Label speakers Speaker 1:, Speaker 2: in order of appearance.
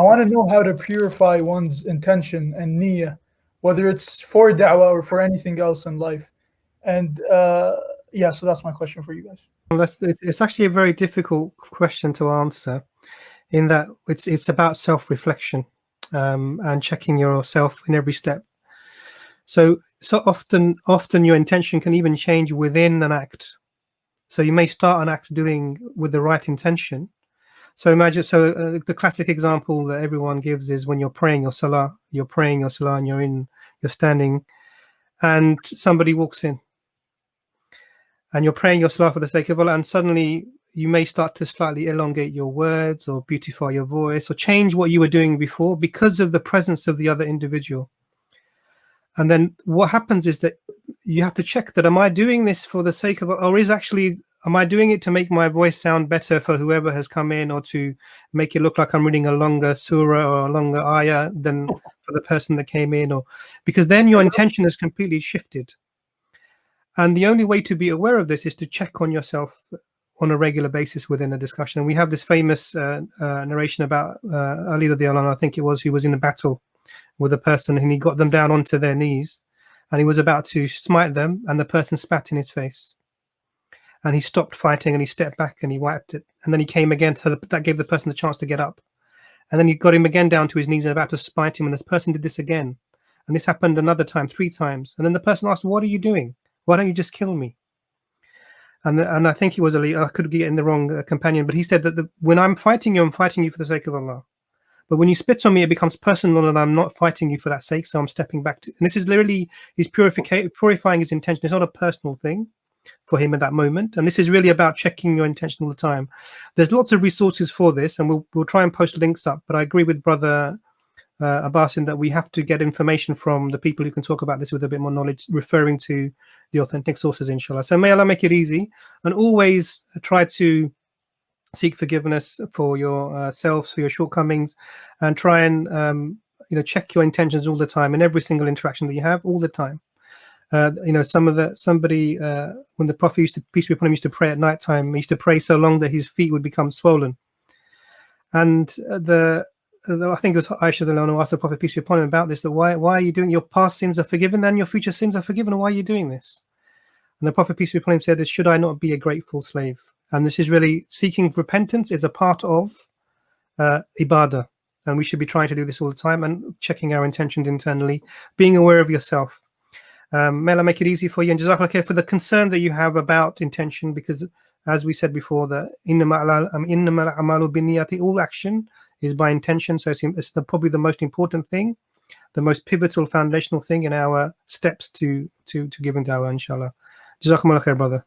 Speaker 1: I want to know how to purify one's intention and niyyah, whether it's for da'wah or for anything else in life. And yeah, so that's my question for you guys.
Speaker 2: Well, it's actually a very difficult question to answer, in that it's about self-reflection and checking yourself in every step. So often your intention can even change within an act. So you may start an act doing with the right intention. So imagine, the classic example that everyone gives is when you're praying your salah and you're standing, and somebody walks in, and you're praying your salah for the sake of Allah, and suddenly you may start to slightly elongate your words or beautify your voice or change what you were doing before because of the presence of the other individual. And then what happens is that you have to check that, am I doing this for the sake of, or am I doing it to make my voice sound better for whoever has come in, or to make it look like I'm reading a longer surah or a longer ayah than for the person that came in? Or because then your intention is completely shifted. And the only way to be aware of this is to check on yourself on a regular basis within a discussion. And we have this famous narration about Ali radiallahu anhu, I think it was, who was in a battle with a person, and he got them down onto their knees, and he was about to smite them, and the person spat in his face, and he stopped fighting and he stepped back and he wiped it, and then he came again that gave the person the chance to get up, and then he got him again down to his knees and about to smite him, and this person did this again, and this happened another time, 3 times, and then the person asked, what are you doing? Why don't you just kill me? And I think he was Ali, I could get in the wrong companion, but he said that when I'm fighting you for the sake of Allah. But when you spit on me, it becomes personal, and I'm not fighting you for that sake, so I'm stepping back. And this is literally, he's purifying his intention. It's not a personal thing for him at that moment. And this is really about checking your intention all the time. There's lots of resources for this, and we'll try and post links up. But I agree with Brother Abbas in that we have to get information from the people who can talk about this with a bit more knowledge, referring to the authentic sources, inshallah. So may Allah make it easy, and always try to seek forgiveness for yourselves, for your shortcomings, and try and check your intentions all the time in every single interaction that you have, all the time. Somebody when the Prophet used to, peace be upon him, used to pray at night time, he used to pray so long that his feet would become swollen. And I think it was Aisha who asked the Prophet, peace be upon him, about this, that why are you doing, your past sins are forgiven and your future sins are forgiven, why are you doing this? And the Prophet, peace be upon him, said, should I not be a grateful slave? And this is really, seeking repentance is a part of ibadah, and we should be trying to do this all the time, and checking our intentions internally, being aware of yourself. May Allah make it easy for you, and Jazakallah khair for the concern that you have about intention, because as we said before, that innamal a'malu binniyati, all action is by intention. So it's probably the most important thing, the most pivotal foundational thing in our steps to giving dawah, inshallah. Jazakumullah khair, brother.